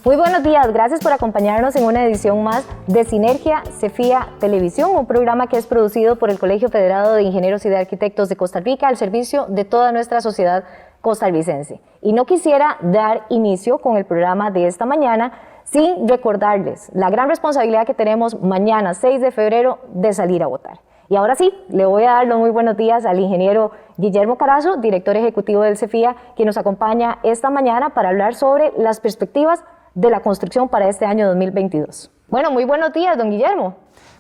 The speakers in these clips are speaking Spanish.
Muy buenos días, gracias por acompañarnos en una edición más de Sinergia CEFIA Televisión, un programa que es producido por el Colegio Federado de Ingenieros y de Arquitectos de Costa Rica al servicio de toda nuestra sociedad costarricense. Y no quisiera dar inicio con el programa de esta mañana sin recordarles la gran responsabilidad que tenemos mañana, 6 de febrero, de salir a votar. Y ahora sí, le voy a dar los muy buenos días al ingeniero Guillermo Carazo, director ejecutivo del CEFIA, quien nos acompaña esta mañana para hablar sobre las perspectivas de la construcción para este año 2022. Bueno, muy buenos días, don Guillermo.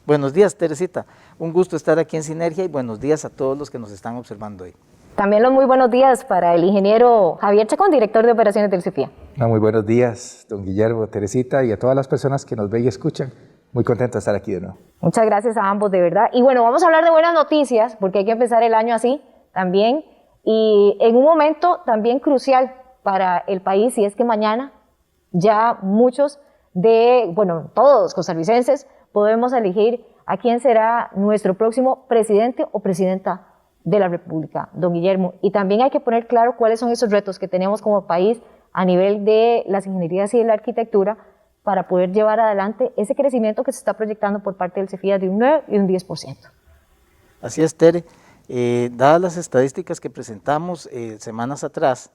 Buenos días, Teresita. Un gusto estar aquí en Sinergia y buenos días a todos los que nos están observando hoy. También los muy buenos días para el ingeniero Javier Chacón, director de operaciones del CEFIA. Muy buenos días, don Guillermo, Teresita y a todas las personas que nos ven y escuchan. Muy contento de estar aquí de nuevo. Muchas gracias a ambos, de verdad. Y bueno, vamos a hablar de buenas noticias, porque hay que empezar el año así también, y en un momento también crucial para el país, y es que mañana ya muchos todos los costarricenses podemos elegir a quién será nuestro próximo presidente o presidenta de la República, don Guillermo. Y también hay que poner claro cuáles son esos retos que tenemos como país a nivel de las ingenierías y de la arquitectura para poder llevar adelante ese crecimiento que se está proyectando por parte del CEFIA de un 9 y un 10%. Así es, Tere. Dadas las estadísticas que presentamos semanas atrás,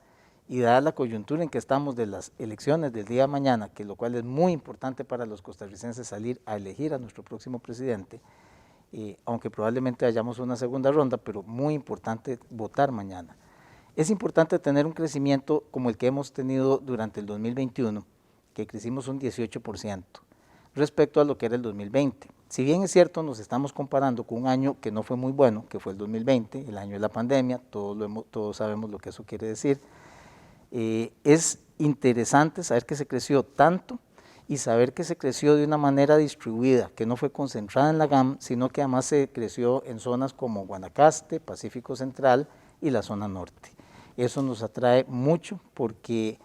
y dada la coyuntura en que estamos de las elecciones del día de mañana, que lo cual es muy importante para los costarricenses salir a elegir a nuestro próximo presidente, aunque probablemente hayamos una segunda ronda, pero muy importante votar mañana. Es importante tener un crecimiento como el que hemos tenido durante el 2021, que crecimos un 18% respecto a lo que era el 2020. Si bien es cierto, nos estamos comparando con un año que no fue muy bueno, que fue el 2020, el año de la pandemia, todos sabemos lo que eso quiere decir. Es interesante saber que se creció tanto y saber que se creció de una manera distribuida, que no fue concentrada en la GAM, sino que además se creció en zonas como Guanacaste, Pacífico Central y la zona norte. Eso nos atrae mucho porque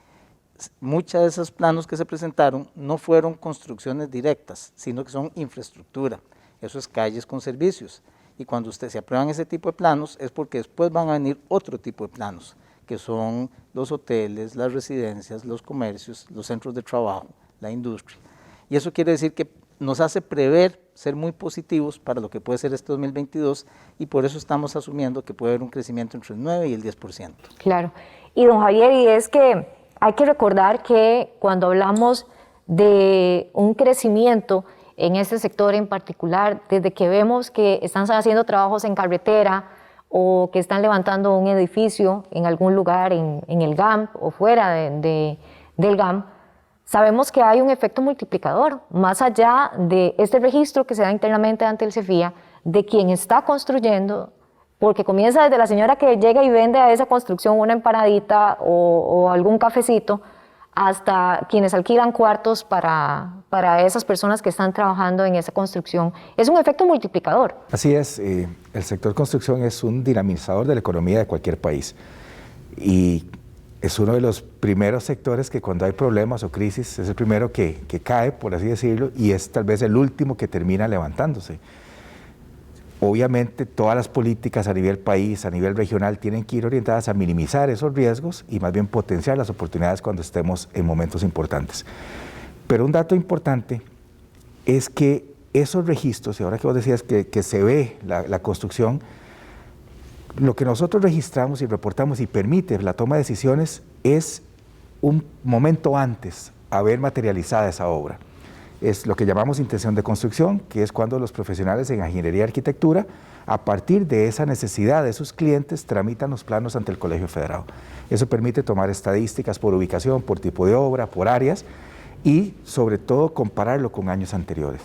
muchos de esos planos que se presentaron no fueron construcciones directas, sino que son infraestructura, eso es calles con servicios. Y cuando se aprueban ese tipo de planos es porque después van a venir otro tipo de planos, que son los hoteles, las residencias, los comercios, los centros de trabajo, la industria. Y eso quiere decir que nos hace prever ser muy positivos para lo que puede ser este 2022 y por eso estamos asumiendo que puede haber un crecimiento entre el 9 y el 10%. Claro. Y don Javier, y es que hay que recordar que cuando hablamos de un crecimiento en este sector en particular, desde que vemos que están haciendo trabajos en carretera, o que están levantando un edificio en algún lugar en el GAM o fuera del GAM, sabemos que hay un efecto multiplicador, más allá de este registro que se da internamente ante el CEFIA, de quien está construyendo, porque comienza desde la señora que llega y vende a esa construcción una empanadita o algún cafecito, hasta quienes alquilan cuartos para esas personas que están trabajando en esa construcción. Es un efecto multiplicador. Así es, el sector construcción es un dinamizador de la economía de cualquier país y es uno de los primeros sectores que cuando hay problemas o crisis es el primero que cae, por así decirlo, y es tal vez el último que termina levantándose. Obviamente todas las políticas a nivel país, a nivel regional, tienen que ir orientadas a minimizar esos riesgos y más bien potenciar las oportunidades cuando estemos en momentos importantes. Pero un dato importante es que esos registros, y ahora que vos decías que se ve la construcción, lo que nosotros registramos y reportamos y permite la toma de decisiones es un momento antes a ver materializada esa obra. Es lo que llamamos intención de construcción, que es cuando los profesionales en ingeniería y arquitectura, a partir de esa necesidad de sus clientes, tramitan los planos ante el Colegio Federado. Eso permite tomar estadísticas por ubicación, por tipo de obra, por áreas y sobre todo compararlo con años anteriores.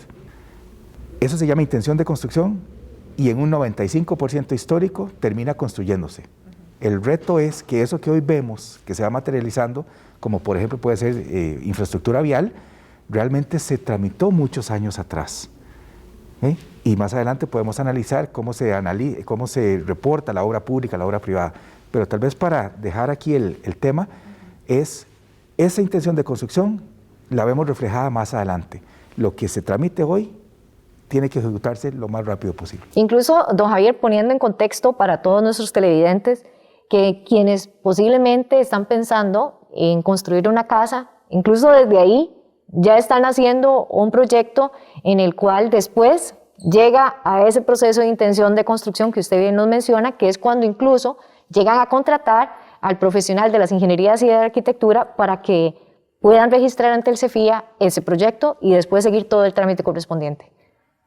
Eso se llama intención de construcción y en un 95% histórico termina construyéndose. El reto es que eso que hoy vemos, que se va materializando, como por ejemplo puede ser infraestructura vial, realmente se tramitó muchos años atrás. Y más adelante podemos analizar cómo se reporta la obra pública, la obra privada. Pero tal vez para dejar aquí el tema, es esa intención de construcción la vemos reflejada más adelante. Lo que se tramite hoy tiene que ejecutarse lo más rápido posible. Incluso, don Javier, poniendo en contexto para todos nuestros televidentes, que quienes posiblemente están pensando en construir una casa incluso desde ahí ya están haciendo un proyecto en el cual después llega a ese proceso de intención de construcción que usted bien nos menciona, que es cuando incluso llegan a contratar al profesional de las ingenierías y de la arquitectura para que puedan registrar ante el CEFIA ese proyecto y después seguir todo el trámite correspondiente.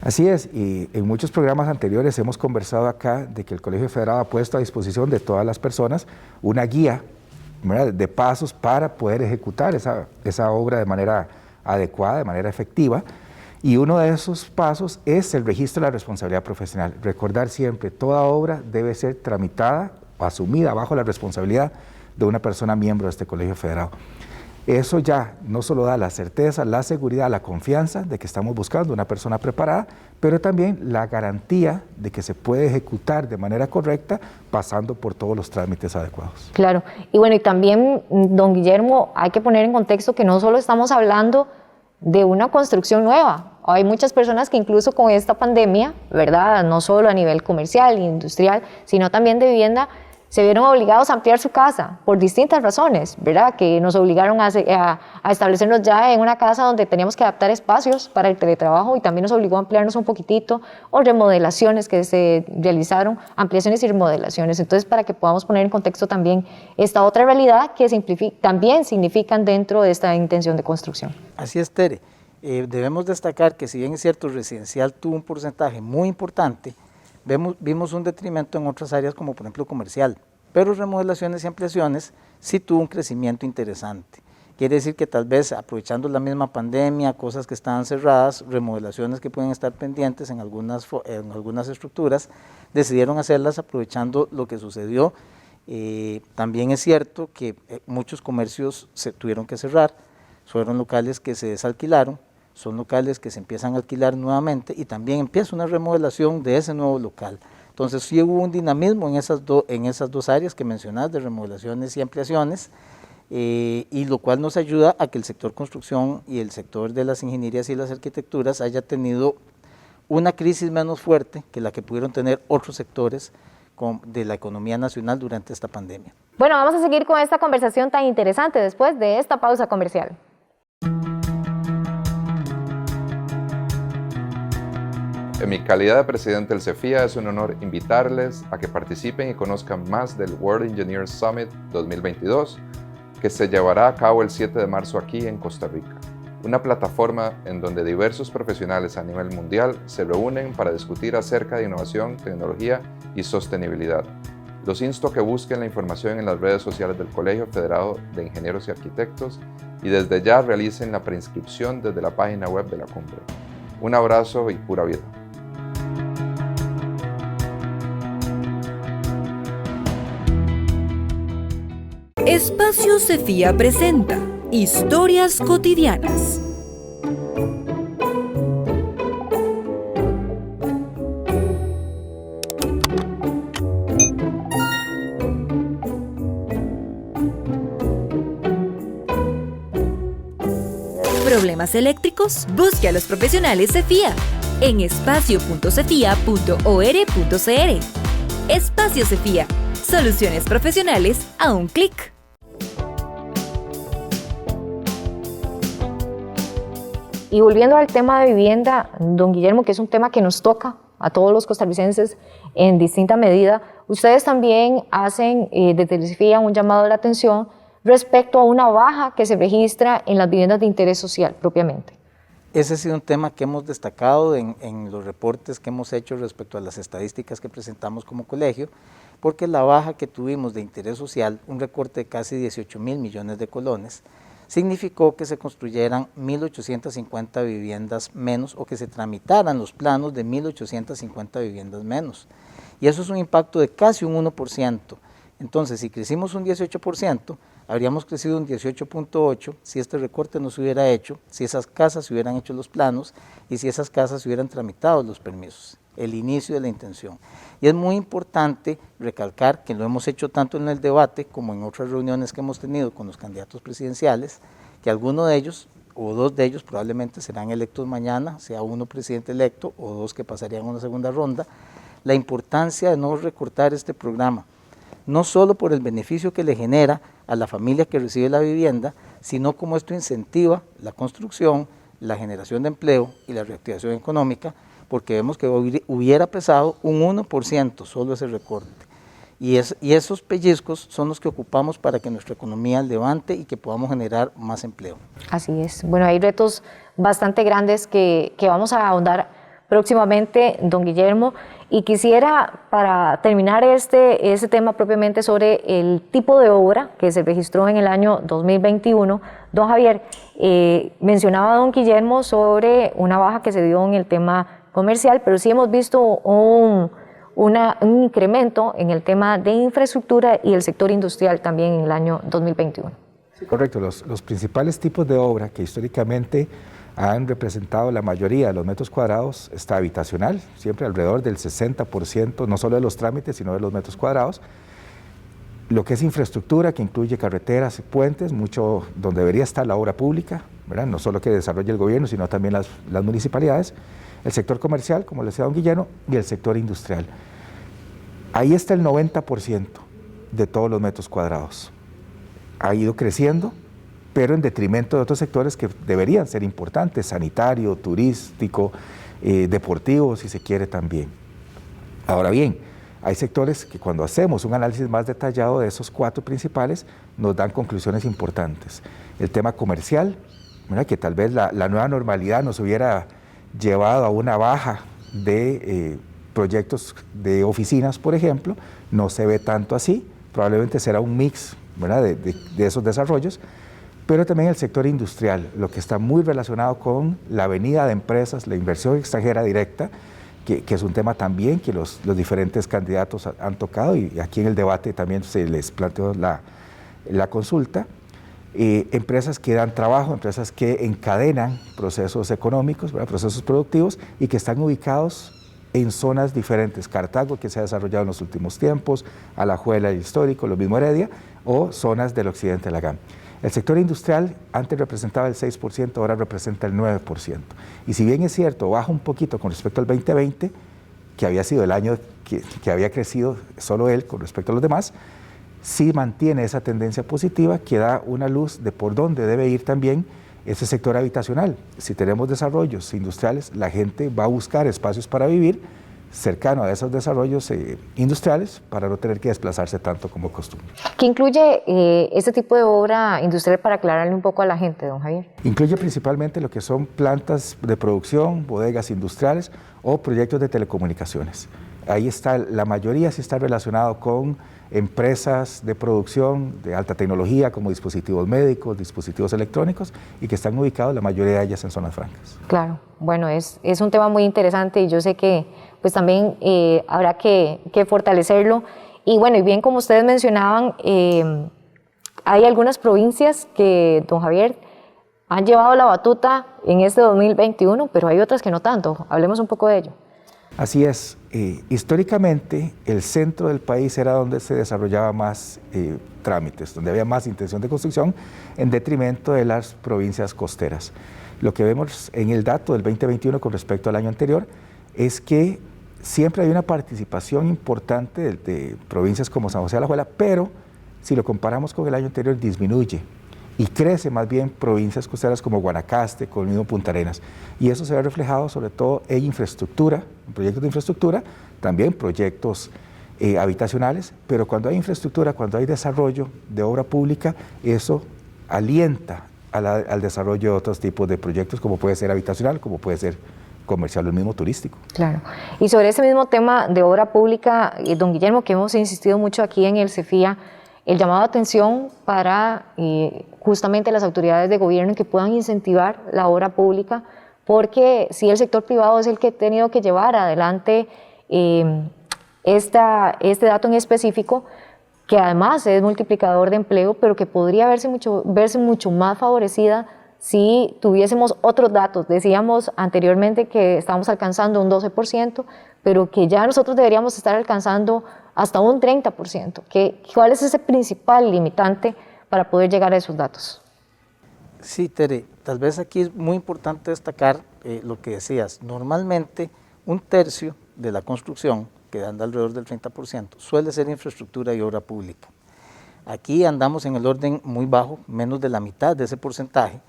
Así es, y en muchos programas anteriores hemos conversado acá de que el Colegio Federado ha puesto a disposición de todas las personas una guía, ¿verdad?, de pasos para poder ejecutar esa obra de manera adecuada, de manera efectiva, y uno de esos pasos es el registro de la responsabilidad profesional. Recordar siempre, toda obra debe ser tramitada o asumida bajo la responsabilidad de una persona miembro de este Colegio Federado. Eso ya no solo da la certeza, la seguridad, la confianza de que estamos buscando una persona preparada, pero también la garantía de que se puede ejecutar de manera correcta pasando por todos los trámites adecuados. Claro, y bueno, y también, don Guillermo, hay que poner en contexto que no solo estamos hablando de una construcción nueva. Hay muchas personas que incluso con esta pandemia, ¿verdad?, no solo a nivel comercial e industrial, sino también de vivienda, se vieron obligados a ampliar su casa por distintas razones, ¿verdad?, que nos obligaron a establecernos ya en una casa donde teníamos que adaptar espacios para el teletrabajo y también nos obligó a ampliarnos un poquitito, o remodelaciones que se realizaron, ampliaciones y remodelaciones. Entonces, para que podamos poner en contexto también esta otra realidad que también significan dentro de esta intención de construcción. Así es, Tere. Debemos destacar que si bien es cierto, residencial tuvo un porcentaje muy importante, vimos un detrimento en otras áreas como por ejemplo comercial, pero remodelaciones y ampliaciones sí tuvo un crecimiento interesante. Quiere decir que tal vez aprovechando la misma pandemia, cosas que estaban cerradas, remodelaciones que pueden estar pendientes en algunas estructuras, decidieron hacerlas aprovechando lo que sucedió. También es cierto que muchos comercios se tuvieron que cerrar, fueron locales que se desalquilaron, son locales que se empiezan a alquilar nuevamente y también empieza una remodelación de ese nuevo local. Entonces sí hubo un dinamismo en esas dos áreas que mencionas de remodelaciones y ampliaciones, y lo cual nos ayuda a que el sector construcción y el sector de las ingenierías y las arquitecturas haya tenido una crisis menos fuerte que la que pudieron tener otros sectores de la economía nacional durante esta pandemia. Bueno, vamos a seguir con esta conversación tan interesante después de esta pausa comercial. En mi calidad de presidente del CEFIA es un honor invitarles a que participen y conozcan más del World Engineers Summit 2022 que se llevará a cabo el 7 de marzo aquí en Costa Rica. Una plataforma en donde diversos profesionales a nivel mundial se reúnen para discutir acerca de innovación, tecnología y sostenibilidad. Los insto a que busquen la información en las redes sociales del Colegio Federado de Ingenieros y Arquitectos y desde ya realicen la preinscripción desde la página web de la cumbre. Un abrazo y pura vida. Espacio CEFIA presenta Historias Cotidianas. ¿Problemas eléctricos? Busque a los profesionales CEFIA en espacio.cefia.or.cr. Espacio CEFIA. Soluciones profesionales a un clic. Y volviendo al tema de vivienda, don Guillermo, que es un tema que nos toca a todos los costarricenses en distinta medida, ustedes también hacen desde el CEFIA un llamado de la atención respecto a una baja que se registra en las viviendas de interés social propiamente. Ese ha sido un tema que hemos destacado en los reportes que hemos hecho respecto a las estadísticas que presentamos como colegio, porque la baja que tuvimos de interés social, un recorte de casi 18.000 millones de colones, significó que se construyeran 1.850 viviendas menos o que se tramitaran los planos de 1.850 viviendas menos. Y eso es un impacto de casi un 1%. Entonces, si crecimos un 18%, habríamos crecido un 18.8% si este recorte no se hubiera hecho, si esas casas se hubieran hecho los planos y si esas casas se hubieran tramitado los permisos, el inicio de la intención. Y es muy importante recalcar que lo hemos hecho tanto en el debate como en otras reuniones que hemos tenido con los candidatos presidenciales, que alguno de ellos o dos de ellos probablemente serán electos mañana, sea uno presidente electo o dos que pasarían a una segunda ronda, la importancia de no recortar este programa, no solo por el beneficio que le genera a la familia que recibe la vivienda, sino cómo esto incentiva la construcción, la generación de empleo y la reactivación económica, porque vemos que hubiera pesado un 1% solo ese recorte. Y esos pellizcos son los que ocupamos para que nuestra economía levante y que podamos generar más empleo. Así es. Bueno, hay retos bastante grandes que vamos a ahondar próximamente, don Guillermo. Y quisiera, para terminar ese tema propiamente sobre el tipo de obra que se registró en el año 2021, don Javier, mencionaba don Guillermo sobre una baja que se dio en el tema comercial, pero sí hemos visto un incremento en el tema de infraestructura y el sector industrial también en el año 2021. Sí, correcto, los principales tipos de obra que históricamente han representado la mayoría de los metros cuadrados está habitacional, siempre alrededor del 60%, no solo de los trámites, sino de los metros cuadrados. Lo que es infraestructura, que incluye carreteras y puentes, mucho donde debería estar la obra pública, ¿verdad? No solo que desarrolle el gobierno, sino también las municipalidades. El sector comercial, como le decía don Guillermo, y el sector industrial. Ahí está el 90% de todos los metros cuadrados. Ha ido creciendo, pero en detrimento de otros sectores que deberían ser importantes, sanitario, turístico, deportivo, si se quiere también. Ahora bien, hay sectores que cuando hacemos un análisis más detallado de esos 4 principales, nos dan conclusiones importantes. El tema comercial, ¿verdad? Que tal vez la nueva normalidad nos hubiera llevado a una baja de proyectos de oficinas, por ejemplo, no se ve tanto así, probablemente será un mix, ¿verdad? de esos desarrollos, pero también el sector industrial, lo que está muy relacionado con la venida de empresas, la inversión extranjera directa, que es un tema también que los diferentes candidatos han tocado y aquí en el debate también se les planteó la consulta. Empresas que dan trabajo, empresas que encadenan procesos económicos, ¿verdad? Procesos productivos y que están ubicados en zonas diferentes. Cartago, que se ha desarrollado en los últimos tiempos, Alajuela, el histórico, lo mismo Heredia, o zonas del occidente de la GAM. El sector industrial antes representaba el 6%, ahora representa el 9%. Y si bien es cierto, baja un poquito con respecto al 2020, que había sido el año que había crecido solo él con respecto a los demás, sí mantiene esa tendencia positiva que da una luz de por dónde debe ir también ese sector habitacional. Si tenemos desarrollos industriales, la gente va a buscar espacios para vivir cercano a esos desarrollos industriales para no tener que desplazarse tanto como costumbre. ¿Qué incluye este tipo de obra industrial para aclararle un poco a la gente, don Javier? Incluye principalmente lo que son plantas de producción, bodegas industriales o proyectos de telecomunicaciones. Ahí está, la mayoría sí está relacionado con empresas de producción de alta tecnología como dispositivos médicos, dispositivos electrónicos y que están ubicados la mayoría de ellas en zonas francas. Claro, bueno, es un tema muy interesante y yo sé que pues también habrá que fortalecerlo. Y bueno, y bien como ustedes mencionaban, hay algunas provincias que, don Javier, han llevado la batuta en este 2021, pero hay otras que no tanto. Hablemos un poco de ello. Así es, históricamente el centro del país era donde se desarrollaba más trámites, donde había más intención de construcción en detrimento de las provincias costeras. Lo que vemos en el dato del 2021 con respecto al año anterior es que siempre hay una participación importante de provincias como San José de Alajuela, pero si lo comparamos con el año anterior disminuye y crece más bien provincias costeras como Guanacaste, con el mismo Punta Arenas. Y eso se ve reflejado sobre todo en infraestructura, en proyectos de infraestructura, también proyectos habitacionales, pero cuando hay infraestructura, cuando hay desarrollo de obra pública, eso alienta al desarrollo de otros tipos de proyectos, como puede ser habitacional, como puede ser comercial o el mismo turístico. Claro. Y sobre ese mismo tema de obra pública, don Guillermo, que hemos insistido mucho aquí en el CEFIA, el llamado de atención para justamente las autoridades de gobierno que puedan incentivar la obra pública, porque si el sector privado es el que ha tenido que llevar adelante este dato en específico, que además es multiplicador de empleo, pero que podría verse mucho más favorecida si tuviésemos otros datos. Decíamos anteriormente que estábamos alcanzando un 12%, pero que ya nosotros deberíamos estar alcanzando hasta un 30%. ¿Cuál es ese principal limitante para poder llegar a esos datos? Sí, Tere, tal vez aquí es muy importante destacar lo que decías. Normalmente, 1/3 de la construcción, que anda alrededor del 30%, suele ser infraestructura y obra pública. Aquí andamos en el orden muy bajo, menos de la mitad de ese porcentaje,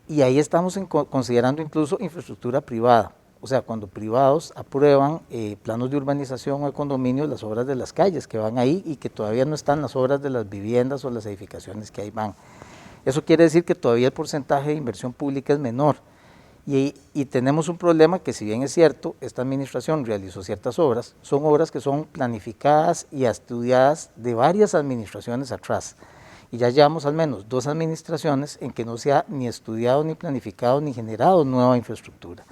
y ahí estamos considerando incluso infraestructura privada. O sea, cuando privados aprueban planos de urbanización o de condominio, las obras de las calles que van ahí y que todavía no están las obras de las viviendas o las edificaciones que ahí van. Eso quiere decir que todavía el porcentaje de inversión pública es menor. Y tenemos un problema que, si bien es cierto, esta administración realizó ciertas obras, son obras que son planificadas y estudiadas de varias administraciones atrás. Y ya llevamos al menos 2 administraciones en que no se ha ni estudiado, ni planificado, ni generado nueva infraestructura.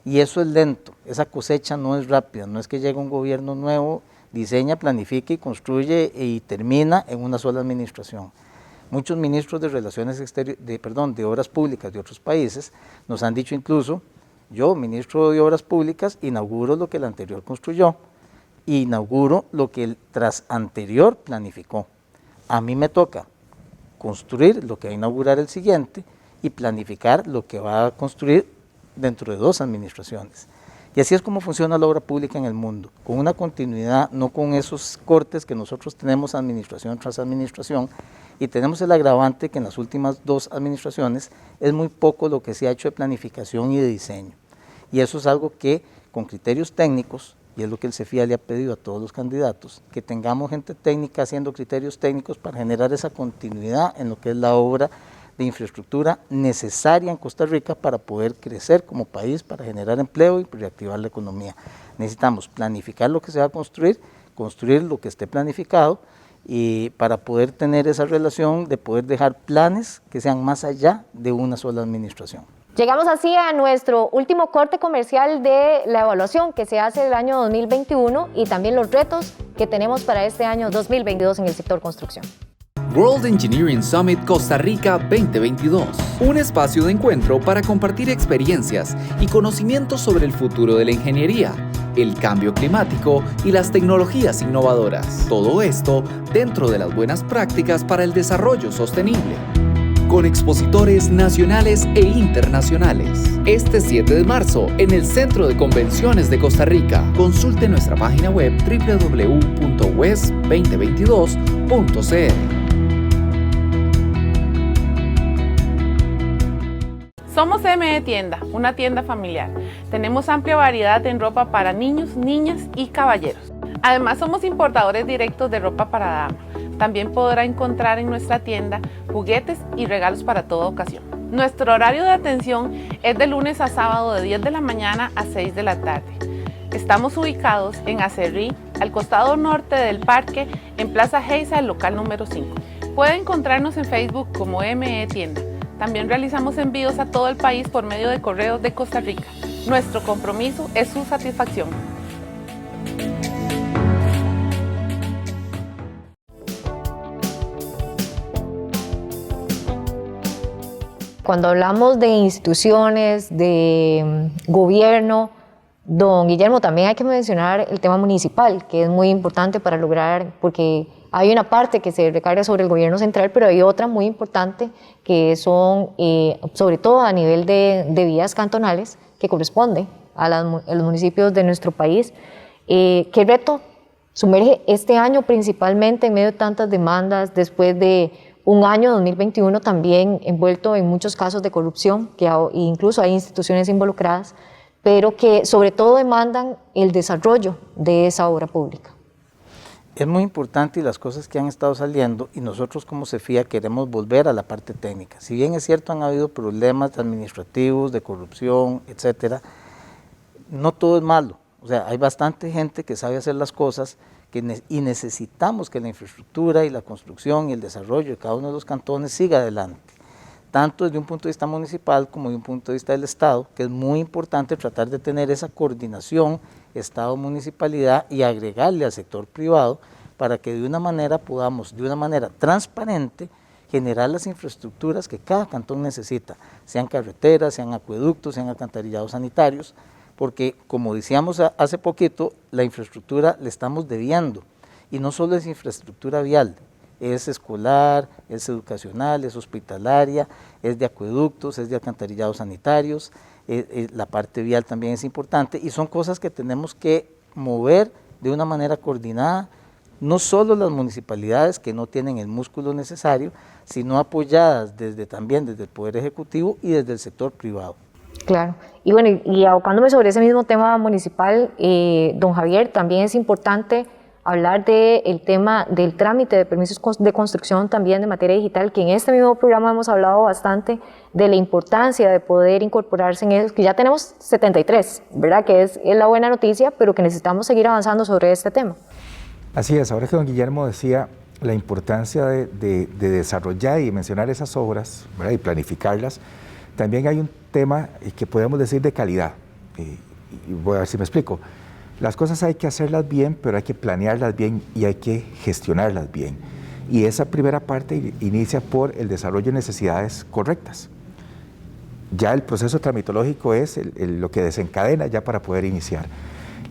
Y eso es lento, esa cosecha no es rápida, no es que llegue un gobierno nuevo, diseña, planifica y construye y termina en una sola administración. Muchos ministros de Relaciones Exteriores, de Obras Públicas de otros países nos han dicho incluso, yo, ministro de Obras Públicas, inauguro lo que el anterior construyó, e inauguro lo que el tras anterior planificó. A mí me toca construir lo que va a inaugurar el siguiente y planificar lo que va a construir dentro de 2 administraciones. Y así es como funciona la obra pública en el mundo, con una continuidad, no con esos cortes que nosotros tenemos administración tras administración, y tenemos el agravante que en las últimas 2 administraciones es muy poco lo que se ha hecho de planificación y de diseño. Y eso es algo que con criterios técnicos, y es lo que el CEFIA le ha pedido a todos los candidatos, que tengamos gente técnica haciendo criterios técnicos para generar esa continuidad en lo que es la obra de infraestructura necesaria en Costa Rica para poder crecer como país, para generar empleo y reactivar la economía. Necesitamos planificar lo que se va a construir lo que esté planificado, y para poder tener esa relación de poder dejar planes que sean más allá de una sola administración. Llegamos así a nuestro último corte comercial de la evaluación que se hace del año 2021 y también los retos que tenemos para este año 2022 en el sector construcción. World Engineering Summit Costa Rica 2022. Un espacio de encuentro para compartir experiencias y conocimientos sobre el futuro de la ingeniería, el cambio climático y las tecnologías innovadoras. Todo esto dentro de las buenas prácticas para el desarrollo sostenible. Con expositores nacionales e internacionales. Este 7 de marzo en el Centro de Convenciones de Costa Rica. Consulte nuestra página web www.wes2022.cr. Somos ME Tienda, una tienda familiar. Tenemos amplia variedad en ropa para niños, niñas y caballeros. Además, somos importadores directos de ropa para dama. También podrá encontrar en nuestra tienda juguetes y regalos para toda ocasión. Nuestro horario de atención es de lunes a sábado de 10 de la mañana a 6 de la tarde. Estamos ubicados en Acerrí, al costado norte del parque, en Plaza Geisa, el local número 5. Puede encontrarnos en Facebook como ME Tienda. También realizamos envíos a todo el país por medio de correos de Costa Rica. Nuestro compromiso es su satisfacción. Cuando hablamos de instituciones, de gobierno, don Guillermo, también hay que mencionar el tema municipal, que es muy importante para lograr, porque hay una parte que se recarga sobre el gobierno central, pero hay otra muy importante que son, sobre todo a nivel de vías cantonales, que corresponde a los municipios de nuestro país. ¿Qué reto sumerge este año principalmente en medio de tantas demandas, después de un año 2021 también envuelto en muchos casos de corrupción, que incluso hay instituciones involucradas, pero que sobre todo demandan el desarrollo de esa obra pública? Es muy importante, y las cosas que han estado saliendo, y nosotros como CEFIA queremos volver a la parte técnica. Si bien es cierto, han habido problemas administrativos, de corrupción, etcétera, no todo es malo. O sea, hay bastante gente que sabe hacer las cosas, y necesitamos que la infraestructura y la construcción y el desarrollo de cada uno de los cantones siga adelante, tanto desde un punto de vista municipal como desde un punto de vista del Estado, que es muy importante tratar de tener esa coordinación Estado-municipalidad y agregarle al sector privado para que de una manera podamos, de una manera transparente, generar las infraestructuras que cada cantón necesita, sean carreteras, sean acueductos, sean alcantarillados sanitarios, porque como decíamos hace poquito, la infraestructura le estamos debiendo, y no solo es infraestructura vial, es escolar, es educacional, es hospitalaria, es de acueductos, es de alcantarillados sanitarios, la parte vial también es importante, y son cosas que tenemos que mover de una manera coordinada no solo las municipalidades que no tienen el músculo necesario, sino apoyadas también desde el Poder Ejecutivo y desde el sector privado. Claro, y bueno, y abocándome sobre ese mismo tema municipal, don Javier, también es importante hablar del tema del trámite de permisos de construcción también de materia digital, que en este mismo programa hemos hablado bastante de la importancia de poder incorporarse en eso, que ya tenemos 73, ¿verdad? Que es la buena noticia, pero que necesitamos seguir avanzando sobre este tema. Así es, ahora que don Guillermo decía la importancia de desarrollar y mencionar esas obras, ¿verdad? Y planificarlas, también hay un tema que podemos decir de calidad, y voy a ver si me explico. Las cosas hay que hacerlas bien, pero hay que planearlas bien y hay que gestionarlas bien. Y esa primera parte inicia por el desarrollo de necesidades correctas. Ya el proceso tramitológico es lo que desencadena ya para poder iniciar.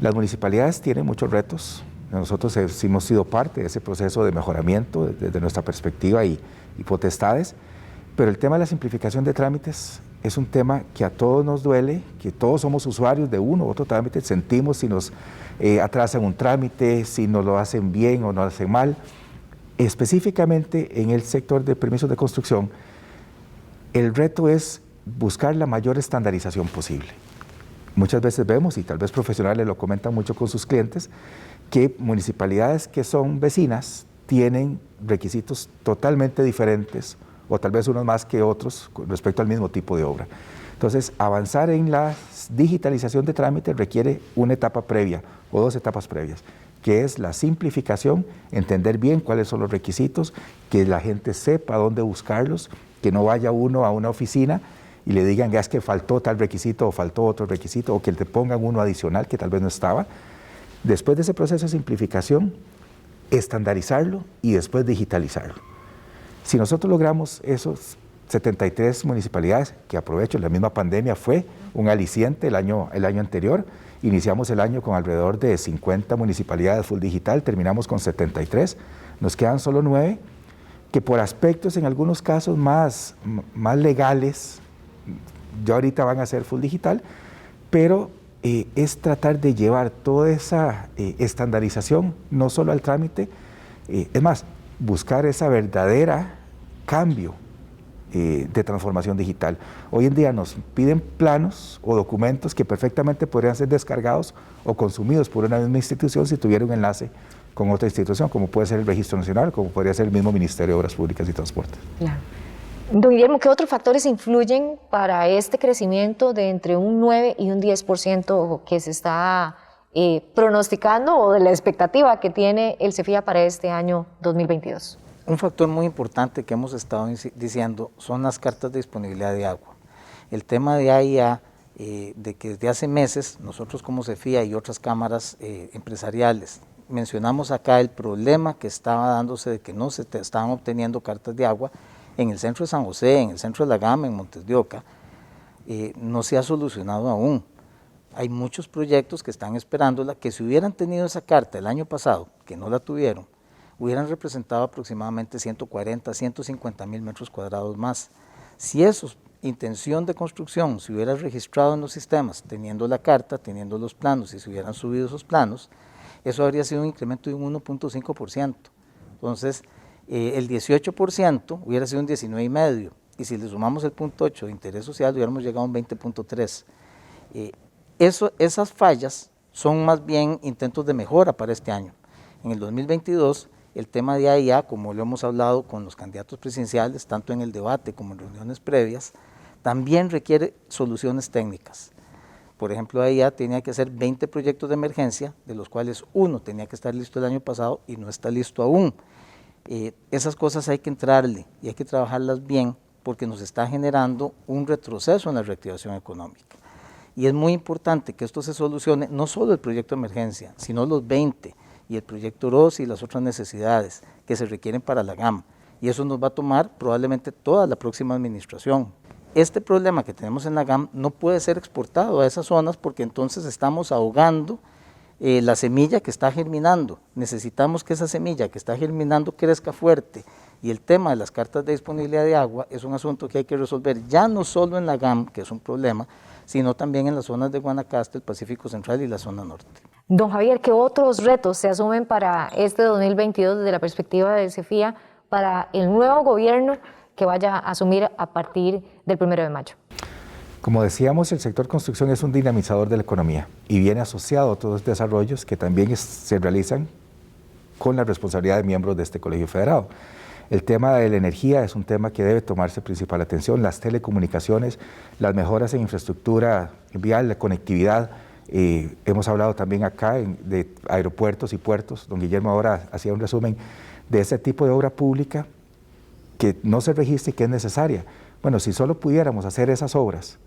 Las municipalidades tienen muchos retos. Nosotros hemos sido parte de ese proceso de mejoramiento desde nuestra perspectiva y potestades, pero el tema de la simplificación de trámites es un tema que a todos nos duele, que todos somos usuarios de uno u otro trámite, sentimos si nos atrasan un trámite, si nos lo hacen bien o no lo hacen mal. Específicamente en el sector de permisos de construcción, el reto es buscar la mayor estandarización posible. Muchas veces vemos, y tal vez profesionales lo comentan mucho con sus clientes, que municipalidades que son vecinas tienen requisitos totalmente diferentes, o tal vez unos más que otros con respecto al mismo tipo de obra. Entonces, avanzar en la digitalización de trámites requiere una etapa previa o dos etapas previas, que es la simplificación, entender bien cuáles son los requisitos, que la gente sepa dónde buscarlos, que no vaya uno a una oficina y le digan es que faltó tal requisito o faltó otro requisito, o que te pongan uno adicional que tal vez no estaba. Después de ese proceso de simplificación, estandarizarlo y después digitalizarlo. Si nosotros logramos esos 73 municipalidades, que aprovecho, la misma pandemia fue un aliciente el año anterior, iniciamos el año con alrededor de 50 municipalidades full digital, terminamos con 73, nos quedan solo 9, que por aspectos en algunos casos más legales, ya ahorita van a ser full digital, pero es tratar de llevar toda esa estandarización, no solo al trámite, es más, buscar esa verdadera cambio de transformación digital. Hoy en día nos piden planos o documentos que perfectamente podrían ser descargados o consumidos por una misma institución si tuviera un enlace con otra institución, como puede ser el Registro Nacional, como podría ser el mismo Ministerio de Obras Públicas y Transportes. Claro. Don Guillermo, ¿qué otros factores influyen para este crecimiento de entre un 9 y un 10% que se está pronosticando, o de la expectativa que tiene el CEFIA para este año 2022? Un factor muy importante que hemos estado diciendo son las cartas de disponibilidad de agua. El tema de AIA, de que desde hace meses nosotros como CEFIA y otras cámaras empresariales mencionamos acá el problema que estaba dándose de que no se estaban obteniendo cartas de agua en el centro de San José, en el centro de La Gama, en Montes de Oca, no se ha solucionado aún. Hay muchos proyectos que están esperándola, que si hubieran tenido esa carta el año pasado, que no la tuvieron, hubieran representado aproximadamente 140, 150 mil metros cuadrados más. Si eso, intención de construcción, se hubiera registrado en los sistemas, teniendo la carta, teniendo los planos, y se hubieran subido esos planos, eso habría sido un incremento de un 1.5%. Entonces, el 18% hubiera sido un 19,5%, y si le sumamos el 0.8% de interés social, hubiéramos llegado a un 20.3%. Esas fallas son más bien intentos de mejora para este año. En el 2022, el tema de AIA, como lo hemos hablado con los candidatos presidenciales, tanto en el debate como en reuniones previas, también requiere soluciones técnicas. Por ejemplo, AIA tenía que hacer 20 proyectos de emergencia, de los cuales uno tenía que estar listo el año pasado y no está listo aún. Esas cosas hay que entrarle y hay que trabajarlas bien, porque nos está generando un retroceso en la reactivación económica. Y es muy importante que esto se solucione, no solo el proyecto de emergencia, sino los 20, y el proyecto ROS y las otras necesidades que se requieren para la GAM. Y eso nos va a tomar probablemente toda la próxima administración. Este problema que tenemos en la GAM no puede ser exportado a esas zonas, porque entonces estamos ahogando la semilla que está germinando. Necesitamos que esa semilla que está germinando crezca fuerte. Y el tema de las cartas de disponibilidad de agua es un asunto que hay que resolver ya no solo en la GAM, que es un problema, sino también en las zonas de Guanacaste, el Pacífico Central y la zona norte. Don Javier, ¿qué otros retos se asumen para este 2022 desde la perspectiva del CEFIA para el nuevo gobierno que vaya a asumir a partir del 1 de mayo? Como decíamos, el sector construcción es un dinamizador de la economía y viene asociado a todos los desarrollos que también se realizan con la responsabilidad de miembros de este colegio federado. El tema de la energía es un tema que debe tomarse principal atención, las telecomunicaciones, las mejoras en infraestructura vial, la conectividad. Hemos hablado también acá de aeropuertos y puertos. Don Guillermo ahora hacía un resumen de ese tipo de obra pública que no se registra y que es necesaria. Bueno, si solo pudiéramos hacer esas obras,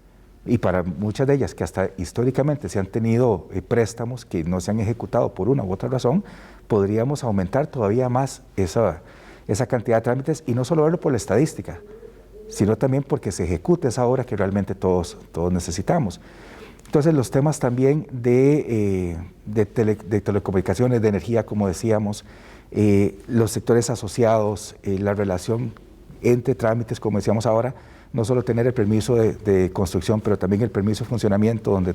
y para muchas de ellas que hasta históricamente se han tenido préstamos que no se han ejecutado por una u otra razón, podríamos aumentar todavía más esa cantidad de trámites, y no solo verlo por la estadística, sino también porque se ejecute esa obra que realmente todos necesitamos. Entonces los temas también de telecomunicaciones, de energía, como decíamos, los sectores asociados, la relación entre trámites, como decíamos ahora, no solo tener el permiso de construcción, pero también el permiso de funcionamiento, donde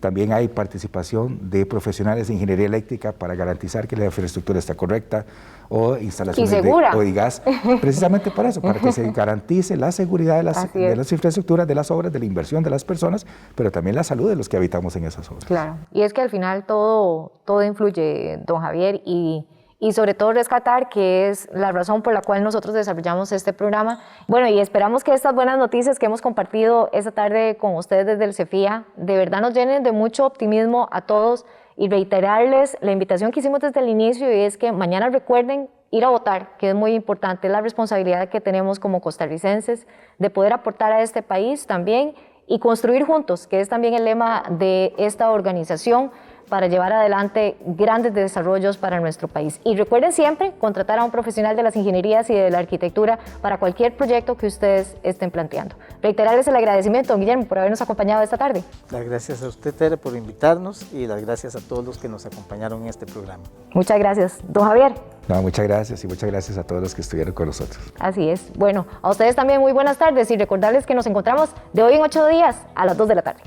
también hay participación de profesionales de ingeniería eléctrica para garantizar que la infraestructura está correcta, o instalaciones de gas, precisamente para eso, para que se garantice la seguridad de las infraestructuras, de las obras, de la inversión de las personas, pero también la salud de los que habitamos en esas obras. Claro, y es que al final todo influye, don Javier, y sobre todo rescatar que es la razón por la cual nosotros desarrollamos este programa. Bueno, y esperamos que estas buenas noticias que hemos compartido esta tarde con ustedes desde el CEFIA de verdad nos llenen de mucho optimismo a todos, y reiterarles la invitación que hicimos desde el inicio, y es que mañana recuerden ir a votar, que es muy importante, es la responsabilidad que tenemos como costarricenses de poder aportar a este país también y construir juntos, que es también el lema de esta organización, para llevar adelante grandes desarrollos para nuestro país. Y recuerden siempre contratar a un profesional de las ingenierías y de la arquitectura para cualquier proyecto que ustedes estén planteando. Reiterarles el agradecimiento, don Guillermo, por habernos acompañado esta tarde. Las gracias a usted, Tere, por invitarnos, y las gracias a todos los que nos acompañaron en este programa. Muchas gracias. Don Javier. No, muchas gracias, y muchas gracias a todos los que estuvieron con nosotros. Así es. Bueno, a ustedes también muy buenas tardes, y recordarles que nos encontramos de hoy en 8 días a las 2 de la tarde.